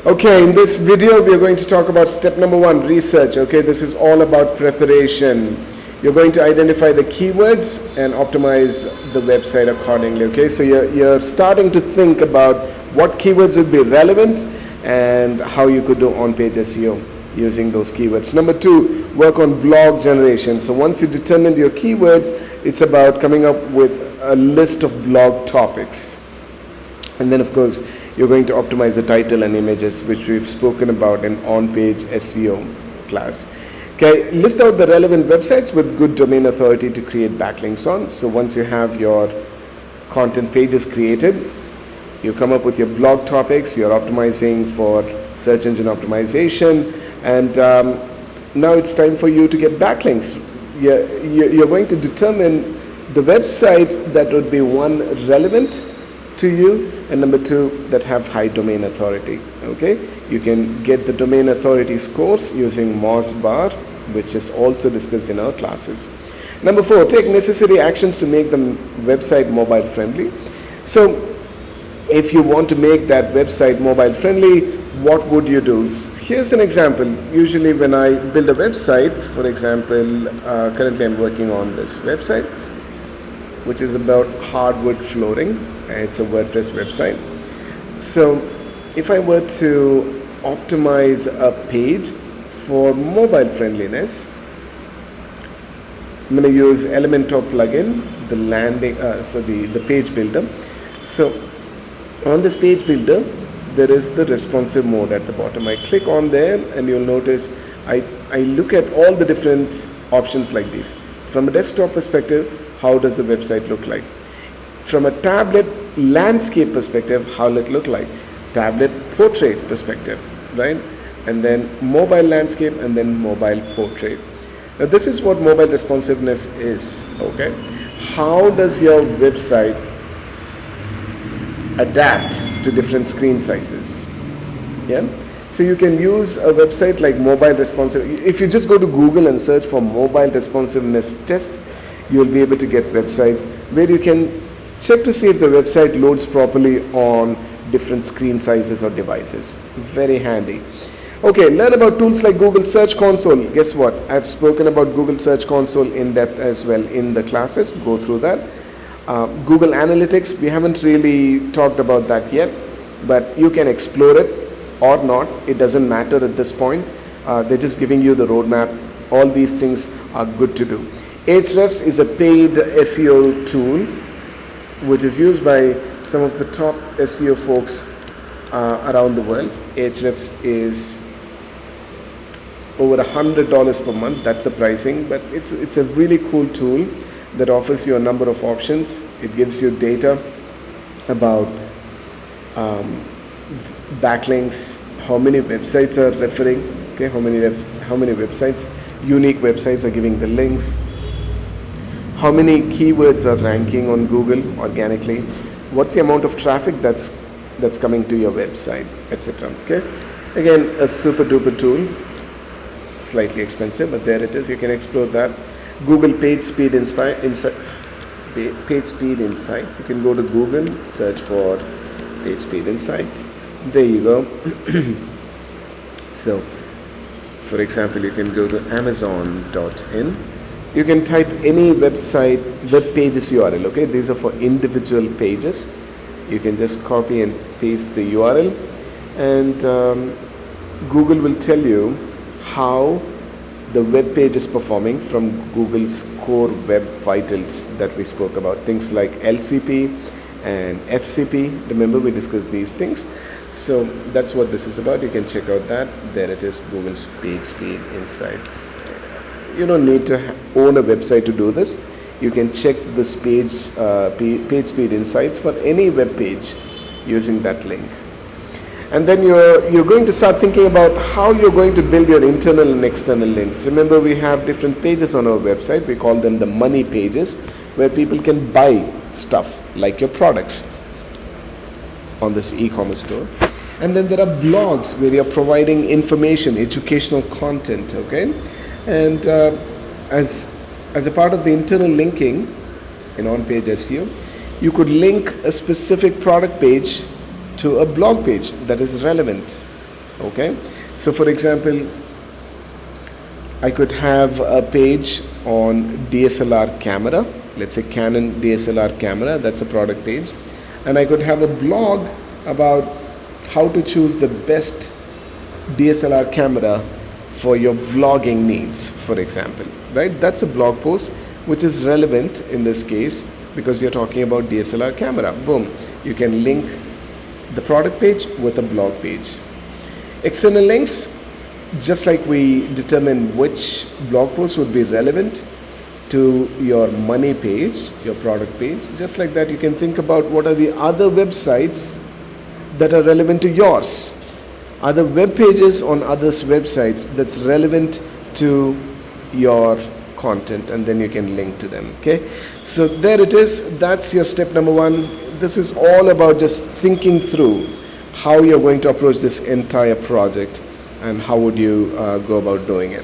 Okay, in this video we are going to talk about step number 1, research. Okay, this is all about preparation. You're going to identify the keywords and optimize the website accordingly. Okay, so you're starting to think about what keywords would be relevant and how you could do on-page SEO using those keywords. Number 2, work on blog generation. So once you determined your keywords, it's about coming up with a list of blog topics. And then of course, you're going to optimize the title and images, which we've spoken about in on-page SEO class. Okay, list out the relevant websites with good domain authority to create backlinks on. So once you have your content pages created, you come up with your blog topics, you're optimizing for search engine optimization, and now it's time for you to get backlinks. You're going to determine the websites that would be, 1, relevant to you, and number 2, that have high domain authority. Okay, you can get the domain authority scores using Moz bar, which is also discussed in our classes. Number 4, take necessary actions to make the website mobile friendly. So if you want to make that website mobile friendly, what would you do? Here's an example. Usually when I build a website, for example, currently I'm working on this website, which is about hardwood flooring. It's a WordPress website. So if I were to optimize a page for mobile friendliness, I'm going to use Elementor plugin, the landing, the page builder. So on this page builder, there is the responsive mode at the bottom. I click on there and you'll notice I look at all the different options like these. From a desktop perspective, how does the website look like? From a tablet landscape perspective, how will it look like? Tablet portrait perspective, right? And then mobile landscape, and then mobile portrait. Now this is what mobile responsiveness is. Okay, how does your website adapt to different screen sizes? Yeah, so you can use a website like mobile responsive. If you just go to Google and search for mobile responsiveness test, you'll be able to get websites where you can check to see if the website loads properly on different screen sizes or devices. Very handy. Okay, learn about tools like Google Search Console. Guess what? I've spoken about Google Search Console in depth as well in the classes. Go through that. Google Analytics, we haven't really talked about that yet, but you can explore it or not. It doesn't matter at this point. They're just giving you the roadmap. All these things are good to do. Ahrefs is a paid SEO tool which is used by some of the top SEO folks around the world. Ahrefs is over $100 per month. That's the pricing, but it's a really cool tool that offers you a number of options. It gives you data about backlinks, how many websites are referring, okay, how many websites, unique websites are giving the links, how many keywords are ranking on Google organically, what's the amount of traffic that's coming to your website, etc. Okay, again, a super duper tool, slightly expensive, but there it is. You can explore that. Google Page Speed Insights. You can go to Google, search for Page Speed Insights. There you go. So, for example, you can go to Amazon.in. You can type any website, web pages URL. Okay, these are for individual pages. You can just copy and paste the URL, and Google will tell you how the web page is performing from Google's core web vitals that we spoke about. Things like LCP and FCP. Remember, we discussed these things. So that's what this is about. You can check out that. There it is, Google's Page Speed Insights. You don't need to own a website to do this. You can check this page speed insights for any web page using that link. And then you're going to start thinking about how you're going to build your internal and external links. Remember, we have different pages on our website. We call them the money pages, where people can buy stuff like your products on this e-commerce store. And then there are blogs where you're providing information, educational content, okay? And as a part of the internal linking in on-page SEO, you could link a specific product page to a blog page that is relevant Okay, so for example, I could have a page on DSLR camera, let's say Canon DSLR camera, that's a product page, and I could have a blog about how to choose the best DSLR camera for your vlogging needs, for example, right? That's a blog post which is relevant in this case because you're talking about DSLR camera. Boom, you can link the product page with a blog page. External links, just like we determine which blog post would be relevant to your money page, your product page, just like that you can think about what are the other websites that are relevant to yours, other web pages on others' websites that's relevant to your content, and then you can link to them. Okay, so there it is. That's your step number one. This is all about just thinking through how you're going to approach this entire project and how would you go about doing it.